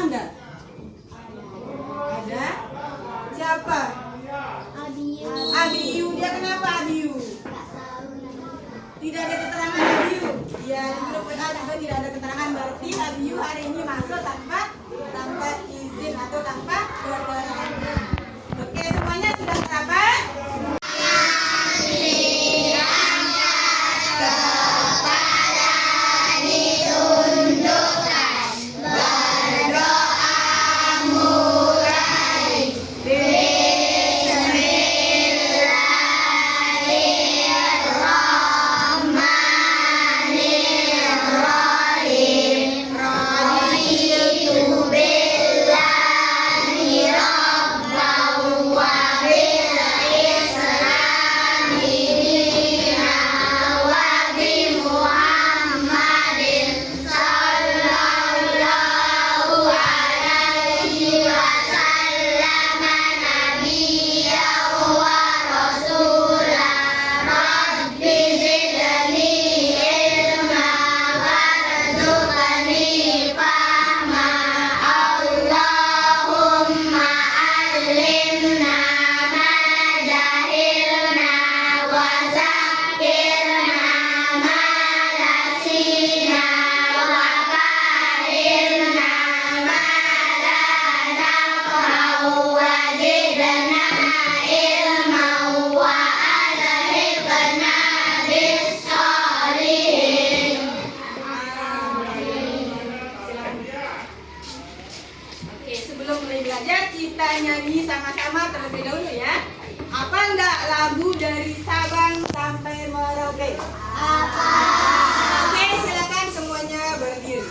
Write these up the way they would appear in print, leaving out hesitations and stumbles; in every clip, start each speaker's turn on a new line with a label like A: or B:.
A: enggak? Ada. Siapa? Abiyu. Dia kenapa Abiyu? Tidak ada keterangan Abiyu. Ya, di grup WA juga tidak ada keterangan, berarti Abiyu hari ini masuk tanpa izin atau tanpa keterangan. Oke, semuanya sudah terapkan? Kita nyanyi sama-sama terlebih dahulu ya. Apa enggak lagu dari Sabang sampai Merauke? Apa? Oke, silakan semuanya berdiri.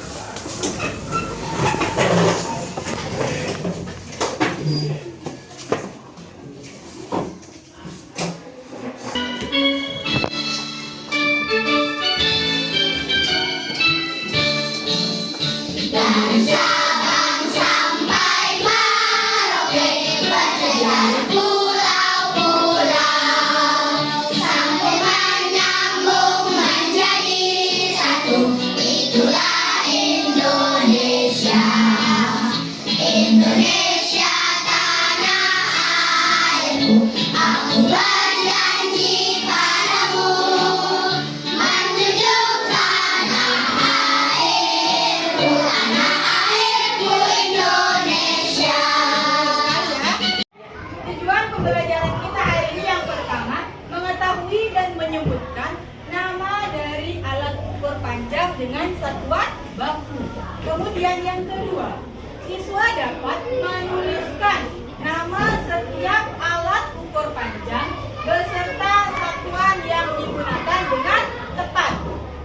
A: Pembelajaran kita hari ini yang pertama, mengetahui dan menyebutkan nama dari alat ukur panjang dengan satuan baku. Kemudian yang kedua, siswa dapat menuliskan nama setiap alat ukur panjang beserta satuan yang digunakan dengan tepat.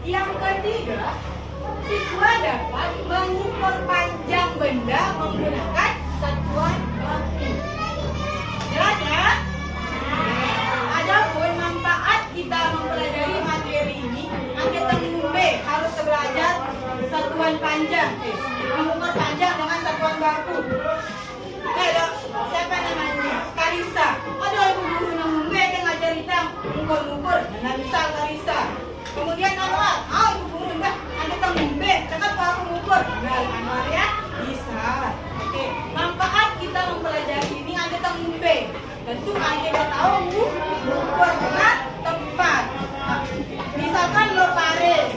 A: Yang ketiga, siswa dapat mengukur panjang benda menggunakan satuan baku. Jelas ya? Adapun manfaat kita mempelajari materi ini, angkatan B harus belajar satuan panjang, mengukur panjang dengan satuan baku. Dok, siapa namanya? Karisa. Ada ibu guru nang B yang ngajar kita mengukur-ukur, nah misal Karisa. Kemudian Anwar, ibu guru enggak, angkatan B, cakap kalau aku mengukur. Nah, Anwar ya, bisa. Oke, manfaat kita mempelajari ini angkatan B. Tentu kita tahu mengukur dengan tepat. Misalkan lo Paris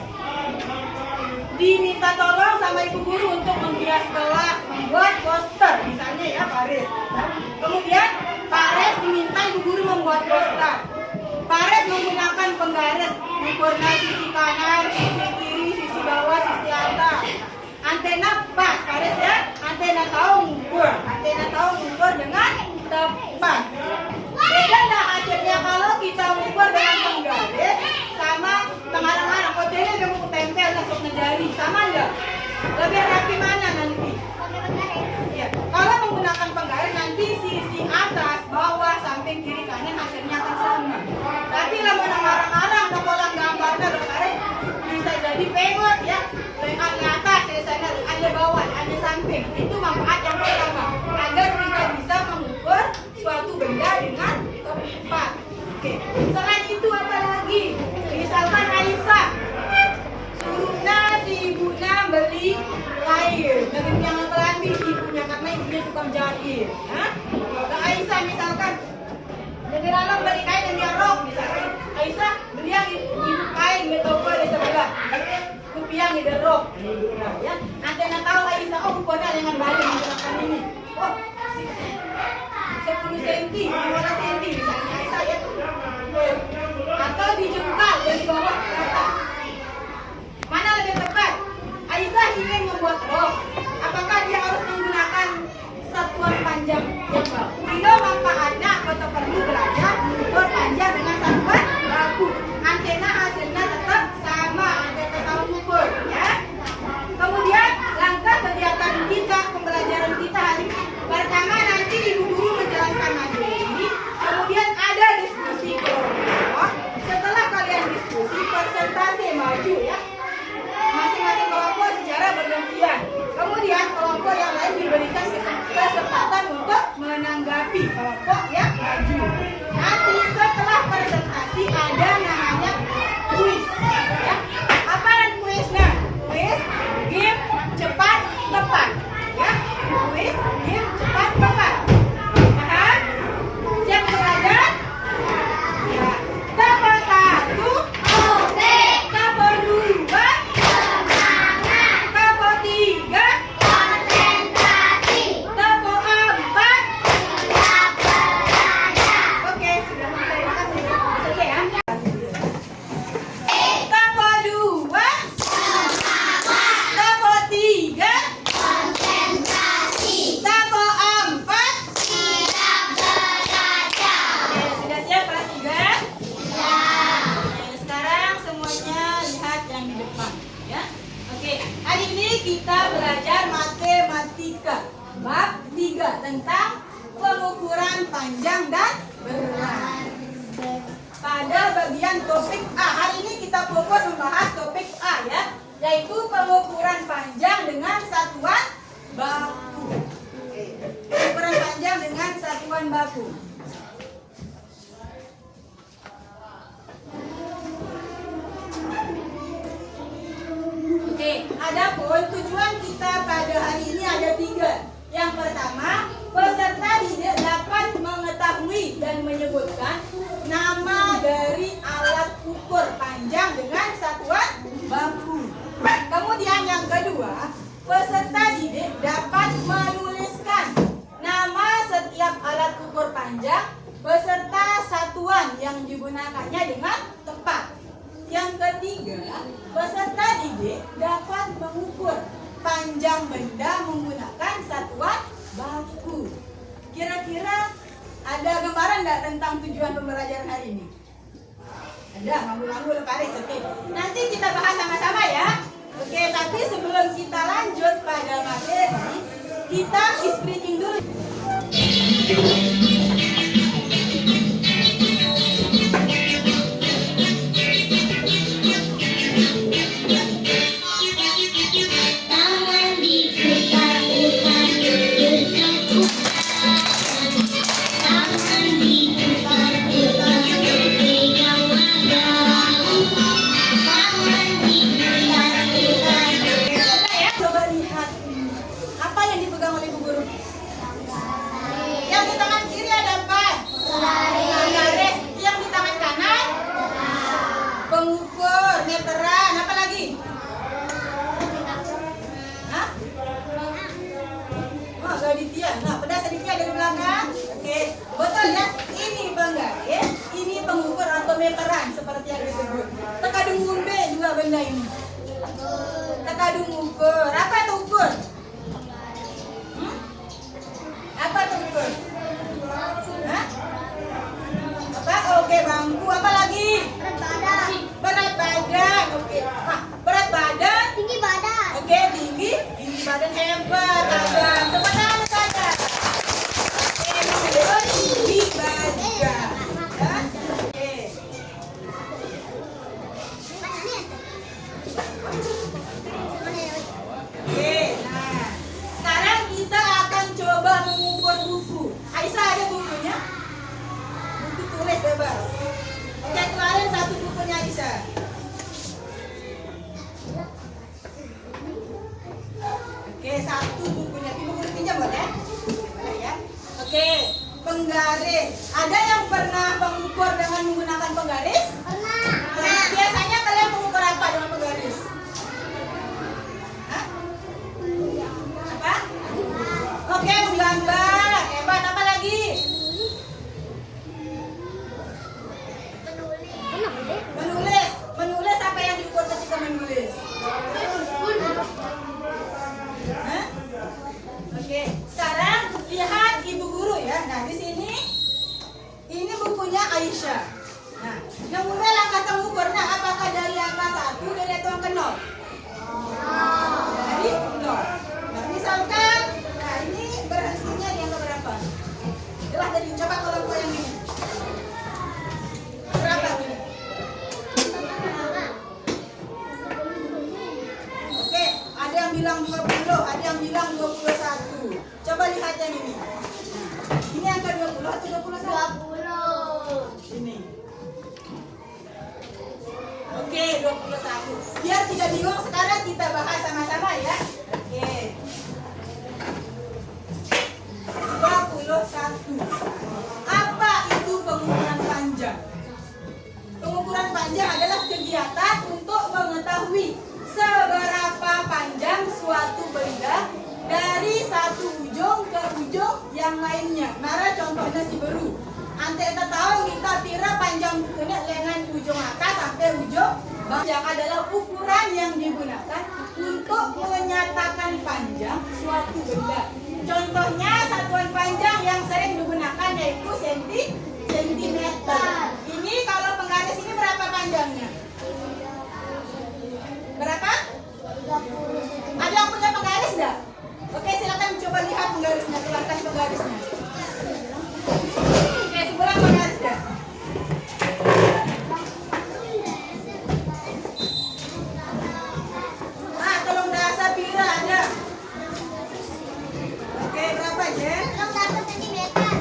A: diminta tolong sama ibu guru untuk menghias kelas, membuat poster, misalnya ya Paris. Kemudian Paris diminta ibu guru membuat poster. Paris menggunakan penggaris, mengukur sisi kanan, sisi kiri, sisi bawah, sisi atas. Antena pas, Paris ya. Antena tahu mengukur dengan tepat. Beda nggak hasilnya kalau kita mengukur dengan penggaris sama tengarang-arang. Kodenya dia mau tempel untuk menjari, sama enggak? Lebih rapi mana nanti? Ya. Kalau menggunakan penggaris nanti sisi atas, bawah, samping, kiri, kanan hasilnya akan sama. Tapi kalau mengarang-arang atau kolam gambarnya berkaret bisa jadi pegot ya. Ada atas, ada bawah, ada samping. kecil. Nah, kalau Aisyah misalkan jadi lalang beli kain yang dia rok, misalkan Aisyah beli yang ibu kain di toko di sebelah, kupiang di rok. Nah, ya, nanti nak tahu Aisyah, oh rupanya dengan balik menggunakan ini. Oh, 10 cm, 15 cm misalnya Aisyah ya. Atau dijungkal dari bawah ke atas. Mana lebih tepat? Aisyah ingin membuat rok. Apakah dia harus menggunakan satuan panjang yang baku? Bila manfaatnya atau perlu belajar mengukur panjang dengan satuan baku. Antena hasilnya tetap sama, antena tahu mengukur, ya. Kemudian langkah kegiatan kita, pembelajaran kita hari ini. Pertama nanti ibu guru menjelaskan materi, kemudian ada diskusi kelompok. Setelah kalian diskusi, presentasi maju ya. Masing-masing kelompok secara bergantian. Kemudian kelompok yang lain diberikan kesempatan untuk menanggapi kelompok yang maju. Nanti setelah presentasi ada namanya kuis. Ya. Apa kuisnya? Kuis, game, cepat, tepat. Ya, kuis, game, cepat, tepat. Paham? Siap untuk belajar? Ya. Tapo 1, oke. Tapo 2, tapo 3, konsentrasi. Tapo 4, oke, sudah mulai. Terima kasih. Oke ya. Tapo 2, tapo 3, tapo 4, oke, sudah siap kelas 3? Oke, sekarang semuanya lihat yang di depan ya. Oke, hari ini kita belajar matematika bab 3 tentang pengukuran panjang dan berat. Pada bagian topik A, hari ini kita fokus membahas topik A ya, yaitu pengukuran panjang dengan satuan baku. Oke, pengukuran panjang dengan satuan baku. Oke, adapun tujuan kita pada hari ini ada 3. Yang pertama, peserta didik dapat mengetahui dan menyebutkan nama dari alat ukur panjang dengan satuan baku. Kemudian yang kedua, peserta didik dapat menuliskan nama setiap alat ukur panjang beserta satuan yang digunakannya dengan tepat. Yang ketiga, peserta didik dapat mengukur panjang benda menggunakan satuan baku. Kira-kira ada gambaran nggak tentang tujuan pembelajaran hari ini? Ada, nganggu-nganggu Paris. Oke, nanti kita bahas sama-sama ya. Oke, tapi sebelum kita lanjut pada materi, kita screening dulu. Nah, pedas sedikit dari belakang. Oke, betul ya. Ini penggaris, ini pengukur atau meteran seperti yang disebut. Tekadung umbe dua benda ini. Tekadung ukur. Apa itu ukur? Apa itu ukur? Hah? Apa? Oke, bangku. Apa lagi? Berat badan. Oke. Nah, berat badan. Tinggi badan. Oke, tinggi badan hebat. Tepat tangan saja. Tinggi badan. Oke. Oke, nah sekarang kita akan coba mengukur buku. Aisyah ada bukunya? Buku tulis bebas. Oke, kemarin satu bukunya Aisyah. Oke, satu bukunya. Buku dipinjam boleh? Boleh ya. penggaris. Ada yang pernah mengukur dengan menggunakan penggaris?
B: Pernah.
A: Nah, biasanya kalian mengukur apa dengan penggaris? Hah? Apa? Oke, menggambar. Hebat. Apa lagi? Menulis. Menulis apa yang diukur ketika menulis? Hah? Oke, sekarang lihat ibu guru ya. Nah, di sini ini bukunya Aisyah. Nah, yang mulai langkah mengukur. Nah, apakah dari angka 1 dari atau angka 0? Dari 0. Nah, misalkan, nah ini berhasilnya di angka berapa? Jelas tadi, coba kelompok yang ini. Berapa ini? Oke, ada yang bilang 20, ada yang bilang 21. Coba lihat yang ini. Nah, ini angka 20 atau 21?
B: 20.
A: Ini. Oke, 21. Biar tidak bingung, sekarang kita bahas sama-sama ya. Oke. 21. Apa itu pengukuran panjang? Pengukuran panjang adalah kegiatan untuk mengetahui seberapa panjang suatu benda dari satu ujung ke ujung yang lainnya. Nara contohnya si beru. Ante kita tahu kita tira panjang bukunya dengan ujung atas sampai ujung bawah. Yang adalah ukuran yang digunakan untuk menyatakan panjang suatu benda. Contohnya satuan panjang yang sering digunakan yaitu sentimeter. Ini kalau penggaris ini berapa panjangnya? Berapa?
B: 30.
A: Ada yang punya penggaris enggak? Oke, silakan coba lihat penggarisnya, keluarkan penggarisnya. Oke, sebelah penggarisnya. Ah, tolong dasar pira ada. Oke, berapa Jen?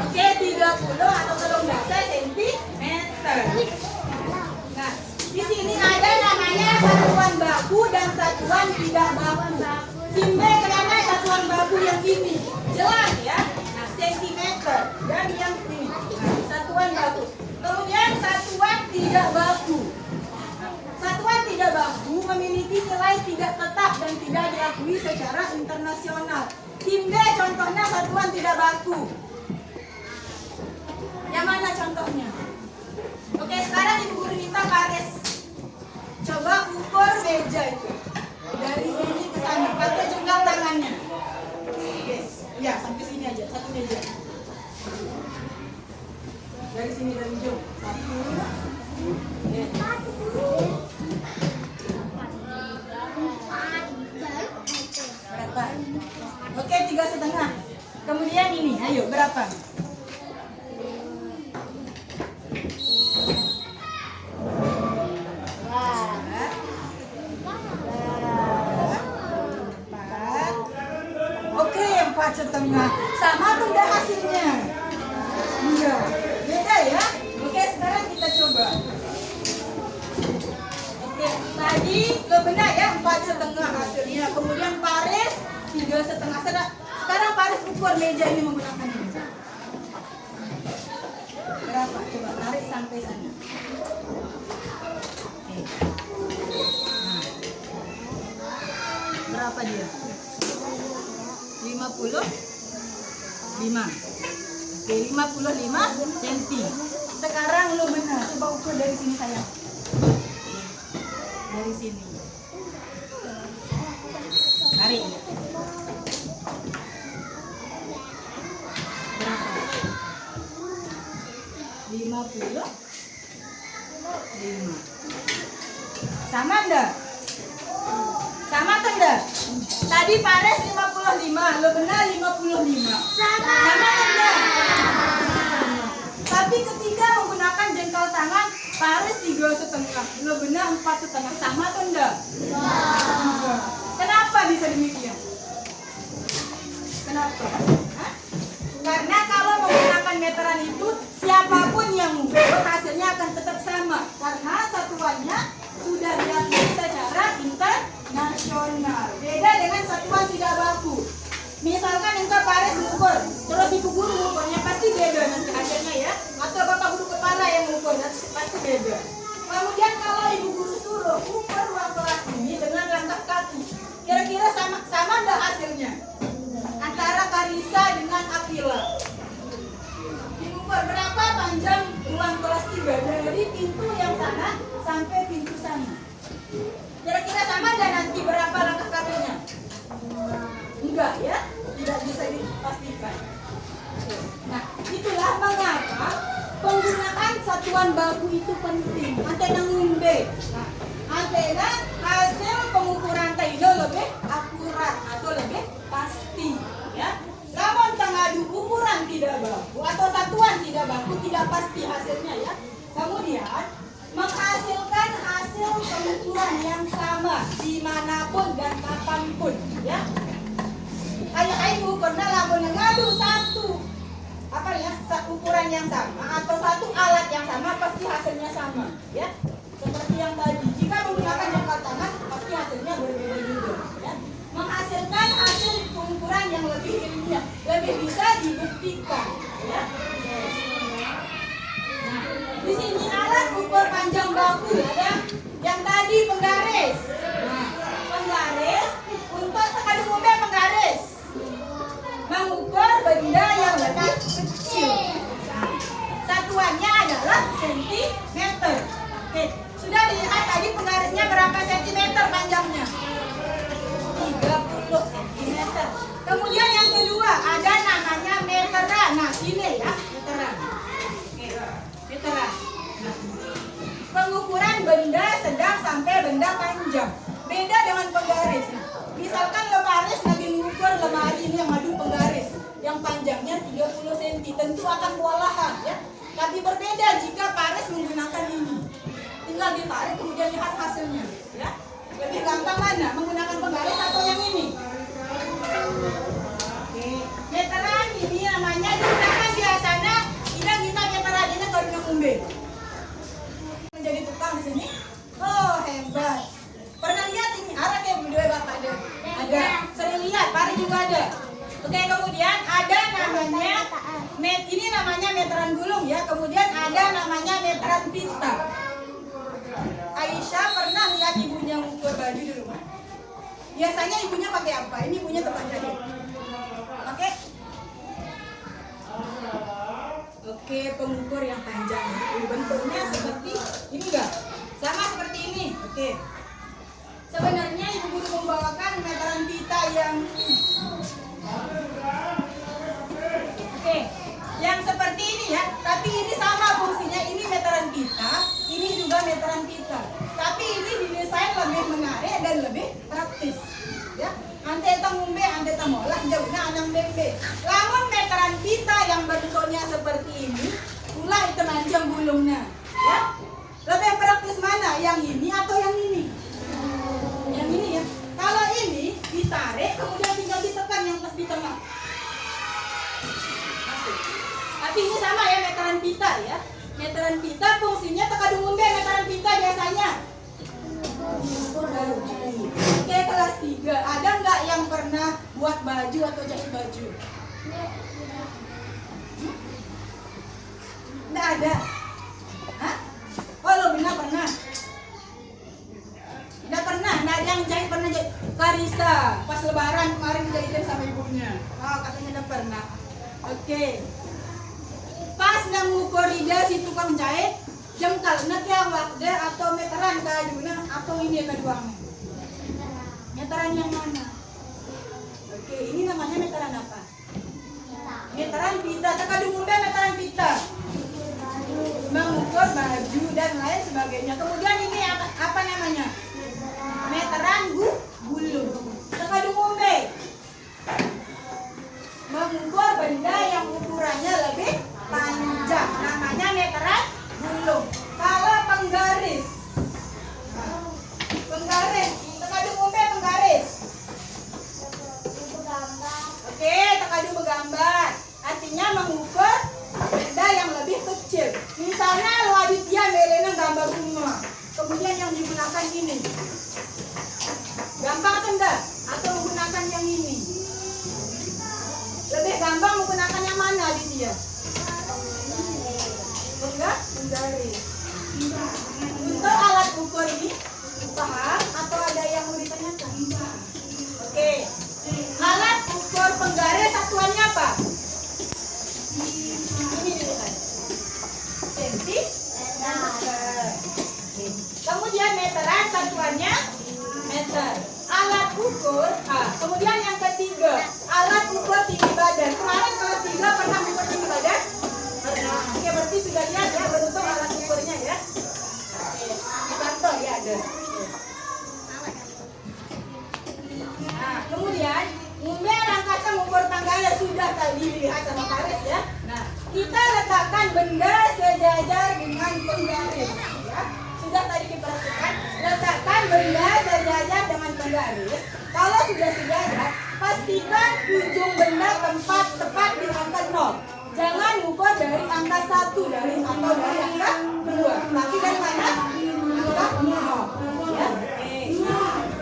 A: Oke, 30 atau tolong dasar sentimeter. Nah, di sini ada namanya satuan baku dan satuan tidak baku. Simbe karena satuan baku yang ini jelas ya. Nah, sentimeter dan yang ini. Nah, satuan baku. Kemudian satuan tidak baku. Satuan tidak baku memiliki nilai tidak tetap dan tidak diakui secara internasional. Simbe contohnya satuan tidak baku. Yang mana contohnya? Oke, sekarang ibu guru minta Paris coba ukur meja itu dari sini ke sana pakai jengkal tangannya. Oke, ya sampai sini aja, satu meja. Dari sini dari ujung. Satu. Oke. Berapa? Oke, 3,5. Kemudian ini, ayo berapa? Oke, 4,5. Sama tuh udah hasilnya. Enggak, beda ya. Oke, sekarang kita coba. Oke, tadi lo benar ya 4,5 hasilnya. Kemudian Paris 3,5. Sekarang Paris ukur meja ini menggunakan ini. Berapa? Coba tarik sampai sana. Oke. Nah. Berapa dia? 55. Oke, 55 cm. Sekarang lo benar. Coba ukur dari sini sayang. Dari sini. Tarik. Berapa? 55. Sama enggak? Sama atau enggak? Tadi Paris 55, lo benar 55. Sama atau enggak? Tapi ketika menggunakan jengkal tangan, Paris 3,5, lo benar 4,5. Sama atau enggak? Enggak. Kenapa bisa demikian? Kenapa? Hah? Karena kalau menggunakan meteran itu, siapapun yang mengukur hasilnya akan tetap sama. Karena satuannya sudah diakui secara internasional. Beda dengan satuan tidak baku. Misalkan engkau Paris mengukur, terus ibu guru mengukurnya pasti beda nanti hasilnya ya. Atau bapak guru kepala yang mengukur pasti beda. Kemudian kalau ibu guru suruh ukur ruang kelas ini dengan langkah kaki, kira-kira sama nggak hasilnya? Antara Karisa dengan Akila. Diukur berapa panjang ruang kelas 3 dari pintu yang sana sampai pintu sana. Kira-kira sama nggak nanti berapa langkah kakinya? Enggak ya, tidak bisa dipastikan. Nah, itulah mengapa penggunaan satuan baku itu penting. Antena ngumbe. Nah, antena hasil pengukuran taido lebih akurat atau lebih pasti. Ya, namun tengadu ukuran tidak baku atau satuan tidak baku tidak pasti hasilnya ya. Kemudian menghasilkan hasil pengukuran yang sama dimanapun dan kapanpun ya. Kayak ukurnya lamun ngadu satu ukuran yang sama atau satu alat yang sama pasti hasilnya sama ya. Seperti yang tadi jika menggunakan jangkar tangan pasti hasilnya berbeda juga ya. Menghasilkan hasil pengukuran yang lebih ilmiah, lebih bisa dibuktikan ya. Nah, di sini alat ukur panjang baku ada yang tadi penggaris. Nah, penggaris untuk tekan umumnya penggaris mengukur benda yang lebih kecil. Nah, satuannya adalah sentimeter. Oke, sudah dilihat tadi penggarisnya berapa sentimeter panjangnya? 30 cm. Kemudian yang kedua ada namanya meteran. Nah, sini ya, meteran. Oke, meteran. Nah, pengukuran benda sedang sampai benda panjang. Beda dengan penggaris. Nah, misalkan lemari lagi mengukur lemari ini yang madu penggaris yang panjangnya 30 cm tentu akan kewalahan ya. Tapi berbeda jika Paris menggunakan ini. Tinggal ditarik kemudian lihat hasilnya ya. Lebih gampang mana? Menggunakan penggaris atau yang ini? Oke. Meteran ini namanya digunakan biasanya tidak kita meteran ini kalau dengan umbe. Menjadi tukang di sini. Oh, hebat. Pernah lihat ini? Ada kayak video Bapak ada. Ada. Sering lihat, Pari juga ada. Oke, kemudian ada namanya ini namanya meteran gulung ya. Kemudian ada namanya meteran pita. Aisyah pernah lihat ibunya mengukur baju di rumah. Biasanya ibunya pakai apa? Ini ibunya tempat jahit. Pakai Oke, pengukur yang panjang. Bentuknya seperti ini enggak? Sama seperti ini. Oke. Sebenarnya ibu guru membawakan meteran pita yang yang seperti ini ya. Tapi ini sama fungsinya. Ini meteran pita, ini juga meteran pita. Tapi ini didesain lebih menarik dan lebih praktis. Ya. Ante ngumbe, ante molah, jauhnya anang bembe. Lamun meteran pita yang bentuknya seperti ini, pula itu manjang gulungnya. Ya. Lebih praktis mana? Yang ini atau yang ini? Yang ini ya. Kalau ini ditarik kemudian tinggal ditekan yang di tengah. Masuk. Tapi ini sama ya meteran pita ya. Meteran pita fungsinya tekadung umbe meteran pita biasanya. Oke, kelas 3. Ada nggak yang pernah buat baju atau jahit baju? Nggak ada. Hah? Oh, lo benar pernah? Nggak pernah, nggak ada yang jahit pernah jahit. Karisa, pas lebaran kemarin jahitin sama ibunya. Oh, katanya nggak pernah. Oke. Pas nggak ngukur ida si tukang jahit, jengkal nak yang wakda atau meteran kaduna atau ini keduanya. Meteran yang mana? Oke, ini namanya meteran apa? Meteran pita. Tekadung umbe meteran pita. Mengukur baju dan lain sebagainya. Kemudian ini apa namanya? Meteran gulung. Tekadung umbe mengukur benda yang ukurannya lebih panjang. Namanya meteran gulung. Kalau penggaris, tekadung umbe penggaris. Oke, tekadung bergambar. Artinya mengukur benda yang lebih kecil. Misalnya lo aditya melena gambar rumah. Kemudian yang digunakan ini. Gampang atau enggak? Atau menggunakan yang ini? dia? Penggaris. Untuk alat ukur ini paham atau ada yang mau ditanyakan? Oke. Alat ukur penggaris satuannya apa? Ini dilihat. Sentimeter. Kemudian meteran satuannya meter. Alat ukur, kemudian yang ketiga, alat ukur tinggi badan. Kemarin kelas 3 pernah ukur tinggi badan? Pernah. Oke, berarti sudah lihat ya bentuk alat ukurnya ya. Oke, di kantor ya ada. Nah, kemudian umumnya rangkaian mengukur penggaris sudah tadi dilihat sama Paris ya. Nah, kita letakkan benda sejajar dengan penggaris ya. Sudah tadi diperhatikan, letakkan benda sejajar dengan penggaris. Kalau sudah sejajar, pastikan ujung benda tepat di angka 0. Jangan ukur dari angka 1 atau dari angka 2. Tapi dari mana? Angka 0. Ya.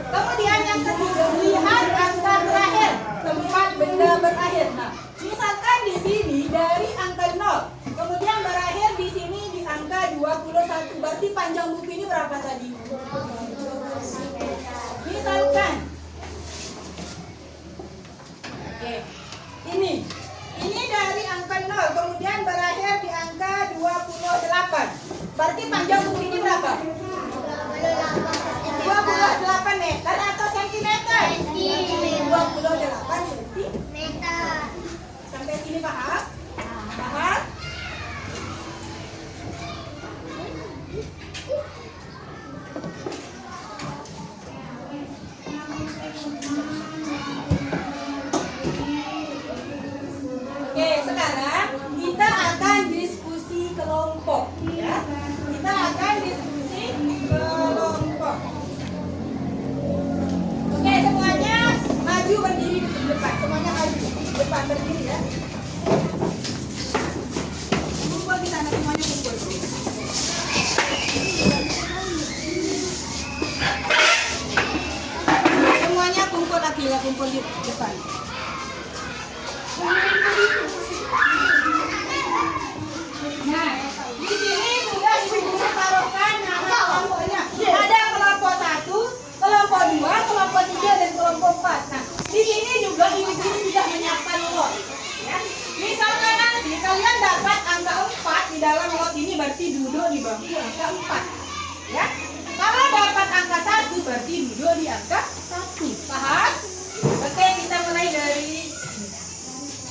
A: Kemudian yang ketiga, lihat angka terakhir, tempat benda berakhir. Nah, misalkan di sini dari angka 0, kemudian berakhir di sini di angka 21. Berarti panjang buku ini berapa tadi? Misalkan ini dari angka 0, kemudian berakhir di angka 28. Berarti panjang buku ini berapa? 28 meter atau sentimeter? 28 sentimeter. Sampai sini paham? Paham? Oke, sekarang kita akan diskusi kelompok ya. Kita akan diskusi kelompok. Oke, semuanya maju berdiri di depan. Semuanya maju depan berdiri ya. Kumpul di sana, semuanya kumpul. Semuanya kumpul lagi ya, kumpul di depan. Nah, di sini sudah ibu taruhkan nama kelompoknya. Ada kelompok 1, kelompok 2, kelompok 3 dan kelompok 4. Nah, di sini juga ibu sudah menyiapkan lot. Ya. Misalkan nanti kalian dapat angka 4 di dalam lot ini, berarti duduk di bangku angka 4. Ya. Kalau dapat angka 1 berarti duduk di angka 1. Paham? Oke, kita mulai dari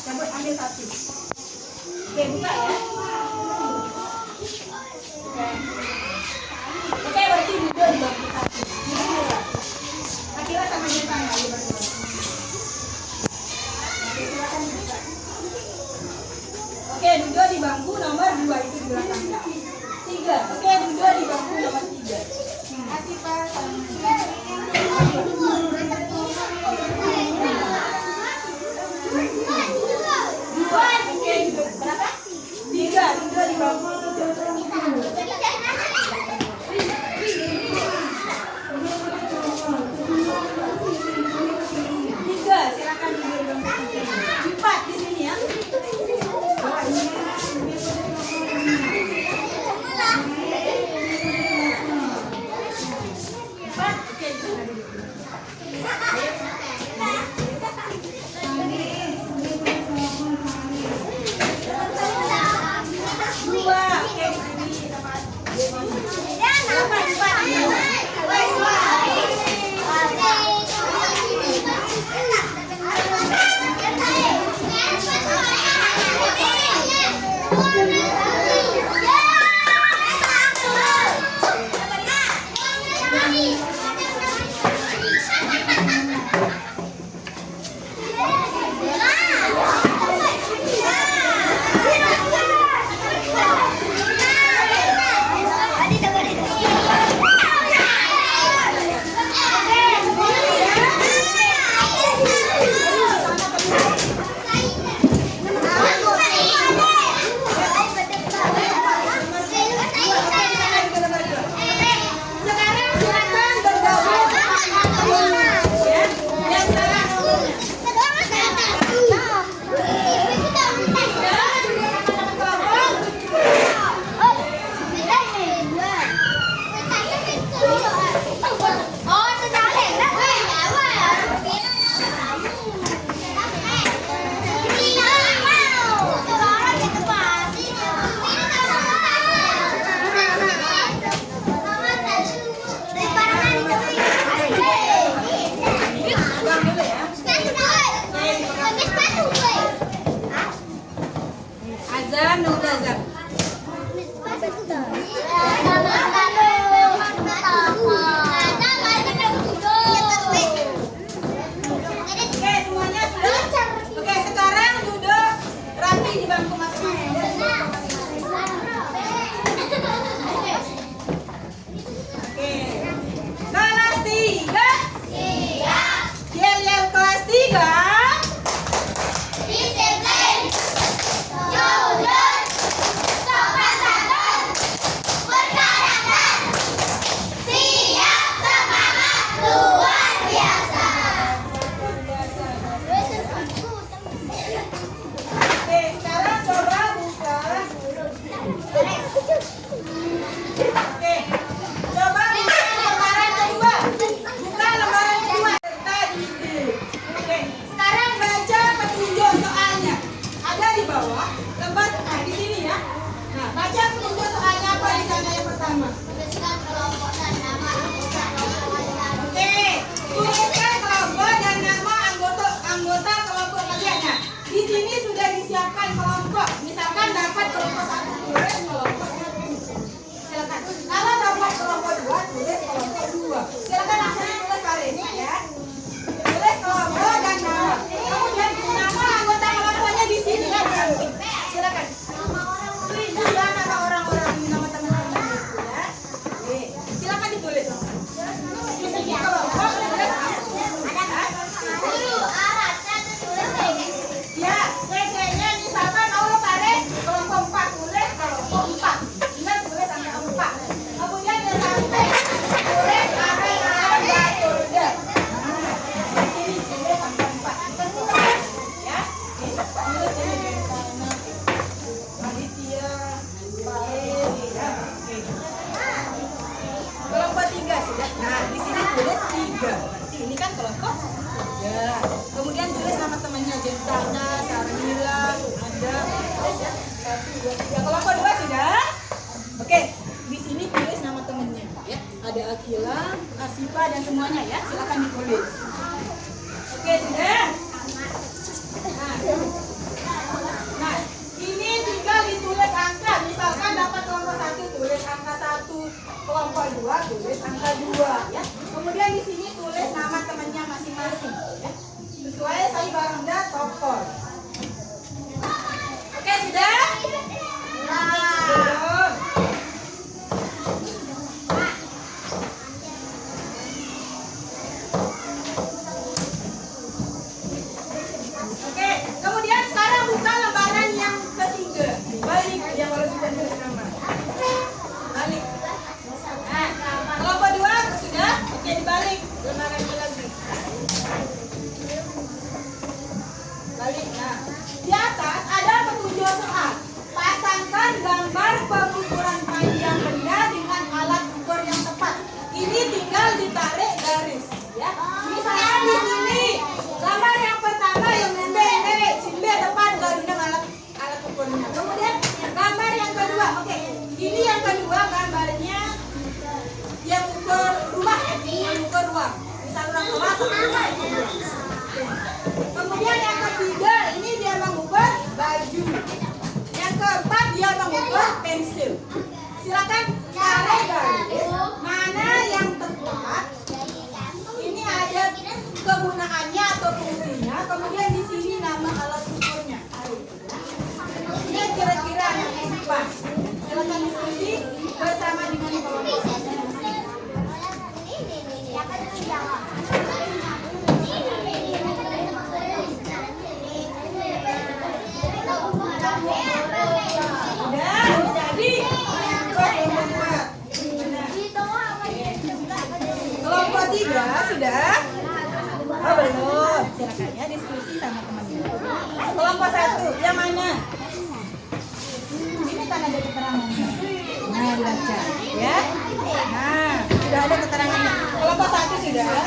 A: coba ambil 1. Oke, buka ya. Oke, berarti duduk di bangku 1. Akhirnya sama dia sama ya berdua. Oke, silakan buka. Oke, duduk di bangku nomor 2 itu di belakang. 3. Oke, duduk di bangku nomor 3. Kasih Pak. Oke, berapa? 3. Duduk di bangku 3. Silakan duduk di bangku 3. 4 di sini ya. Oke, Tulis ini Gentana, Aditya, Paris, ya. Oke. Kelompok 3 sudah. Nah, di sini tulis 3. Berarti ini kan kelompok 3. Kemudian tulis nama temannya Gentana, Sarmila, Anda, tulis ya. 1, 2, 3. Kelompok 2 sudah. Oke, di sini tulis nama temannya ya. Ada Akila, Asifa dan semuanya ya. Silakan ditulis. Oke, sudah. Nah, ini tinggal ditulis angka. Misalkan dapat kelompok 1 tulis angka 1, kelompok 2 tulis angka 2 ya. Kemudian di sini tulis nama temannya masing-masing ya. Sesuai saya Barangda Topor. Oke, sudah? Belum. Oke, kemudian sekarang buka lembaran yang ketiga. Balik yang baru sudah tulis nama. Balik. Nah, kelompok 2 sudah? Oke, dibalik lembarannya lagi. Balik. Nah, di atas ada petunjuk soal. Pasangkan gambar pengukuran panjang benda dengan alat ukur yang tepat. Ini tinggal ditarik garis, ya. Misalnya di sini gambar yang pertama yang sini depan garuda alat ukurnya. Kemudian gambar yang kedua, oke. Ini yang kedua gambarnya yang ukur rumah, yang ukur ruang. Misal ruang kelas, rumah. Kemudian yang ketiga ini dia mengukur baju. Yang keempat dia mengukur pensil. Silakan tarik garis mana yang tepat. Ini ada kegunaannya atau fungsinya. Kemudian di sini nama alat ukurnya. Ini kira-kira yang pas. Silakan diskusi bersama dengan kelompok. Kelompok 3 sudah? Oh belum. Silakan ya diskusi sama teman-teman. Kelompok 1 yang mana? Ini kan ada keterangannya. Nah dibaca ya. Nah sudah ada keterangannya. Kelompok 1 sudah?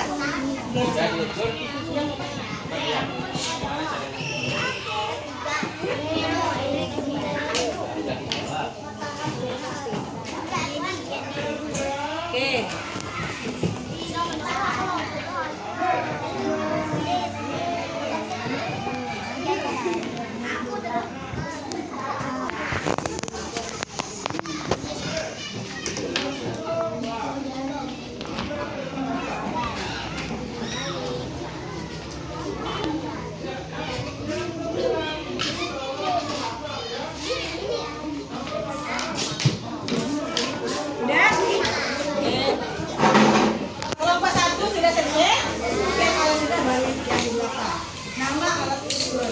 A: Oke. Udah? Oke. Kelompok 1 sudah selesai? Oke, kalau sudah balik yang di belakang. Nama alat ukur.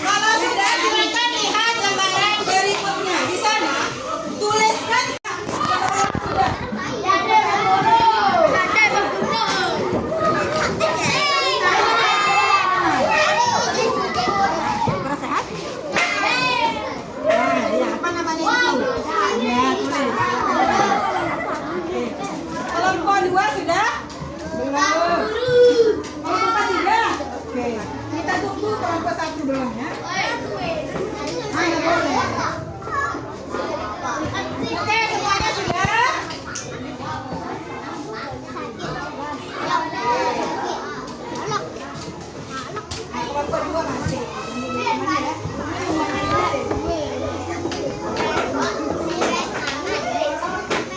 A: Kalau sudah, silakan lihat gambaran berikutnya. Di sana tuliskan sudah. Kurang sehat? Nah, ya apa namanya itu? Ya, tulis. Oke. Kelompok 2 sudah? Belum. Kelompok 3? Oke. Kita tunggu kelompok 1 belum ya? Ayo boleh. Oke, semuanya sudah? Kelompok 2 masih. Mana ya?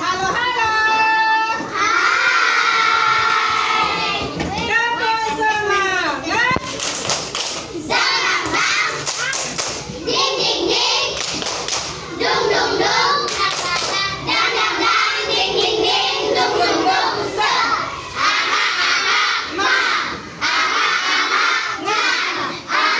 A: Halo, halo. Kamu semangat?
B: Ding ding ding, dung dung dung, dang dang dang, ding ding ding, dung dung dung, se, aha aha ma, aha aha nga, aha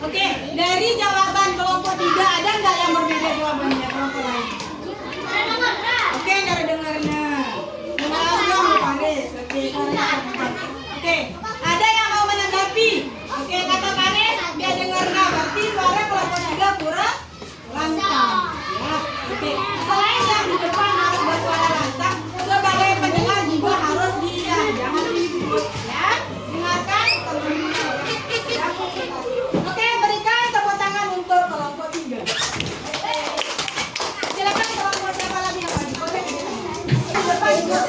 A: Oke, dari jawaban kelompok 3 ada nggak yang berbeda jawabannya kelompok lain? Oke, nggak ada dengarnya. Dengar dong, Paris. Oke, oke, ada yang mau menanggapi? Oke, kata Paris, dia dengar nggak? Berarti suara kelompok 3 kurang lantang. Ya, oke. Selain yang di depan harus bersuara lantang, sebagai pendengar juga harus diam, jangan ribut. Ya, dengarkan teman-teman. Ya, oke, berikan tepuk tangan untuk kelompok 3. Silakan kelompok siapa lagi yang maju? Oke, di depan juga.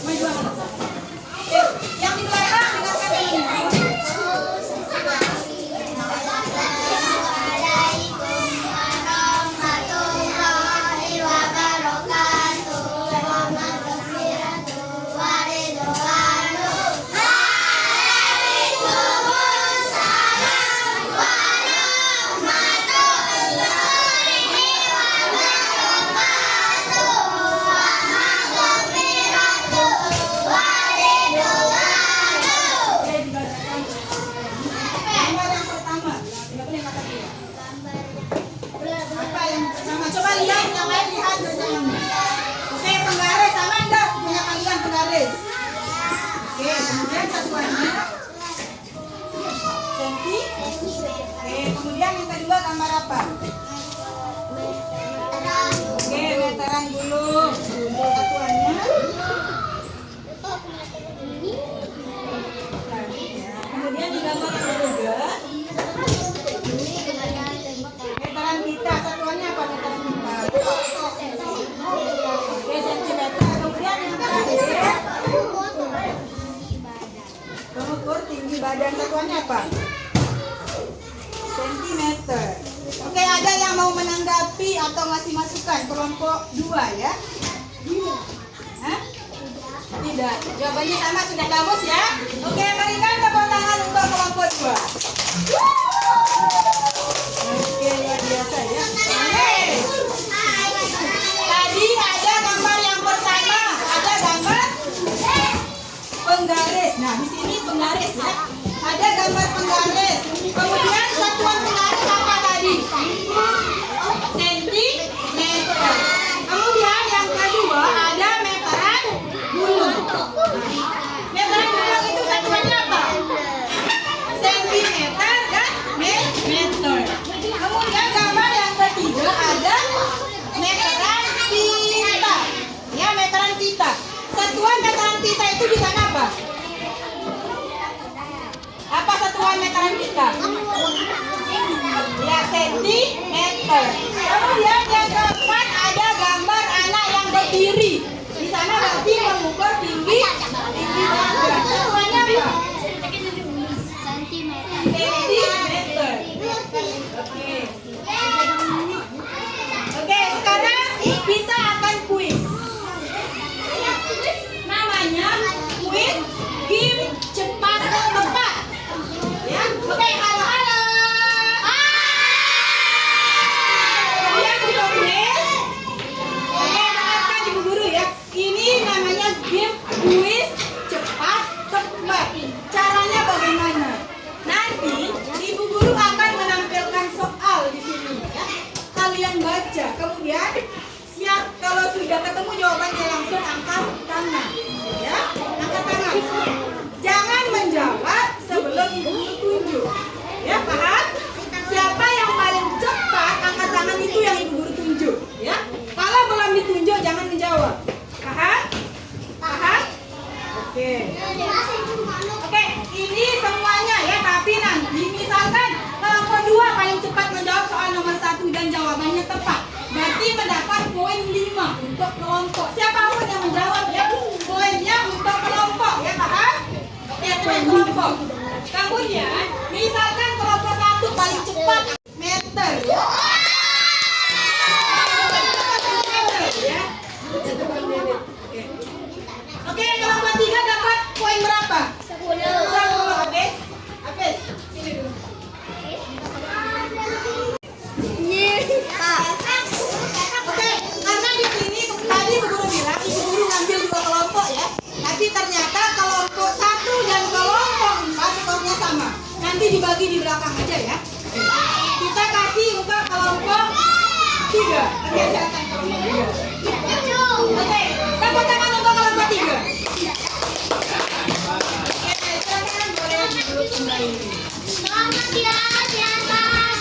A: Maju. Oke, yang di belakang dengarkan teman-teman. Gambar yang pertama, apa yang pertama? Coba lihat, yang lain lihat jangan. Oke, penggaris sama enggak? Punya kalian penggaris. Oke, kemudian satuannya senti. Oke, kemudian yang kedua gambar apa? Oke, meteran dulu. Satuannya. Kemudian di gambar yang ketiga, meteran kita. Satuannya apa meteran kita? Oke, sentimeter. Kemudian yang terakhir, pengukur tinggi badan. Satuannya apa? Sentimeter. Oke, ada yang mau menanggapi atau ngasih masukan kelompok 2 ya? Hah? Tidak. Jawabannya sama, sudah bagus ya? Oke, berikan tepuk tangan untuk kelompok 2. Oke, luar biasa ya. Oke. Tadi ada gambar yang pertama, ada gambar penggaris. Nah, di sini penggaris ya. Ada gambar penggaris. Kemudian satuan penggaris apa tadi? Sentimeter. Kemudian yang kedua ada meteran gulung. Meteran gulung itu satuannya apa? Sentimeter dan meter. Kemudian gambar yang ketiga ada meteran tinta. Ya, meteran tinta. Satuan meteran tinta itu di sana apa? Apa satuan meteran tinta? Ya, sentimeter. Kemudian yang keempat ada gambar anak yang berdiri. Di sana berarti mengukur tinggi badan. Satuannya apa? Sentimeter. Oke. Oke, sekarang kita akan kuis. Namanya kuis game cepat tepat. Ya, oke, halo. Yang ditulis. Oke, dengarkan Ibu Guru ya. Ini namanya game kuis cepat tepat. Caranya bagaimana? Nanti Ibu Guru akan menampilkan soal di sini ya. Kalian baca, kemudian siap kalau sudah ketemu jawabannya langsung angkat tangan. Ya, angkat tangan. Jangan menjawab sebelum Ibu Guru tunjuk. Ya, paham? Siapa yang paling cepat angkat tangan itu yang Ibu Guru tunjuk. Ya, kalau belum ditunjuk jangan menjawab. Paham? Paham? Oke. Oke, ini semuanya ya, tapi nanti misalkan kelompok 2 paling cepat menjawab soal nomor 1 dan jawabannya tepat, berarti mendapat poin 5 untuk kelompok. Siapapun yang menjawab ya, poinnya untuk kelompok ya, paham? Oke, poin kelompok. Kemudian, misalkan kelompok 1 paling cepat meter ya. Oke, kelompok 3 dapat poin berapa? 10. Habis. Sini dulu. Oke, karena di sini tadi Bu Guru bilang Nanti dibagi di belakang aja ya. Kita kasih untuk kelompok 3. Oke, silakan kelompok 3. Oke, tepuk tangan untuk kelompok 3. Oke, silakan boleh duduk kembali.
B: Selamat ya, selamat.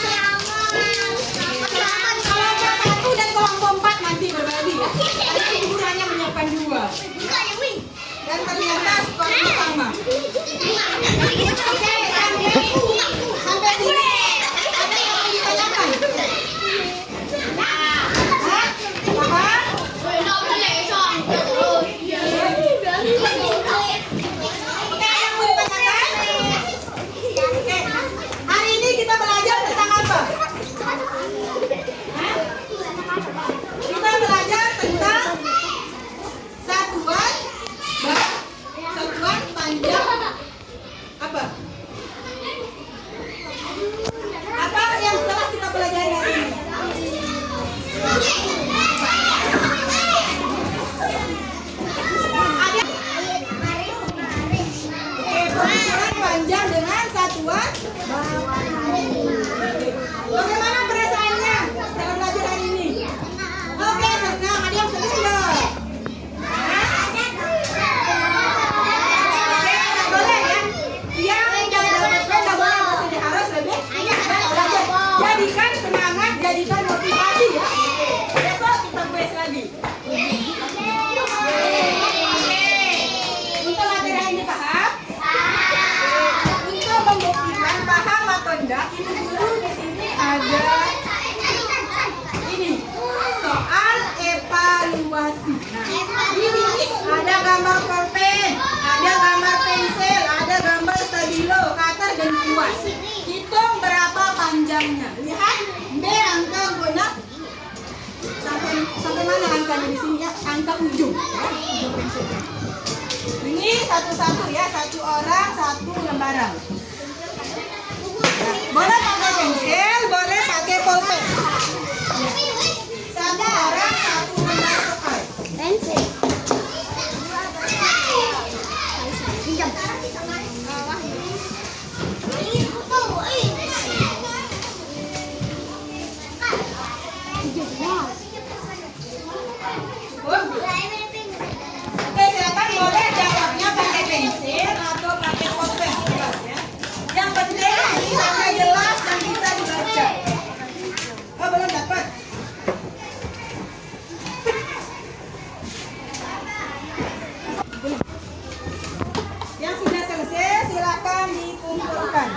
A: Kelompok 1 dan kelompok 4 nanti berbagi ya. Karena ibu hanya menyiapkan 2. Dan ternyata seperti sama. Oke, sampai sini. Ada yang mau ditanyakan? Hah? Paham? Oke, yang mau ditanyakan? Oke. Hari ini kita belajar tentang apa? Hah? Kita belajar tentang satuan panjang apa? Apa yang setelah kita pelajari hari ini? Ada pengukuran panjang dengan satuan. Bagaimana perasaannya setelah belajar hari ini? Oke, senang. Ada yang senang enggak? Jadikan semangat, jadikan motivasi ya. Besok kita kuis lagi. Untuk materi ini paham? Untuk membuktikan paham atau enggak, ini dulu di sini ada ini soal evaluasi. Nah, di sini ada gambar pulpen, ada gambar pensil, ada gambar stabilo, cutter dan kuas. Hitung berapa panjangnya. Lihat, B angka guna sampai mana angkanya di sini ya? Angka ujung, ya, ujung pensilnya. Ini satu-satu ya, satu orang satu lembaran. Nah, boleh pakai pensil, boleh pakai pulpen. Satu orang satu lembar soal. Oke, silakan boleh jawabnya pakai pensil atau pakai pulpen, bebas ya. Yang penting tulisannya jelas dan bisa dibaca. Oh, belum dapat. Yang sudah selesai silakan dikumpulkan.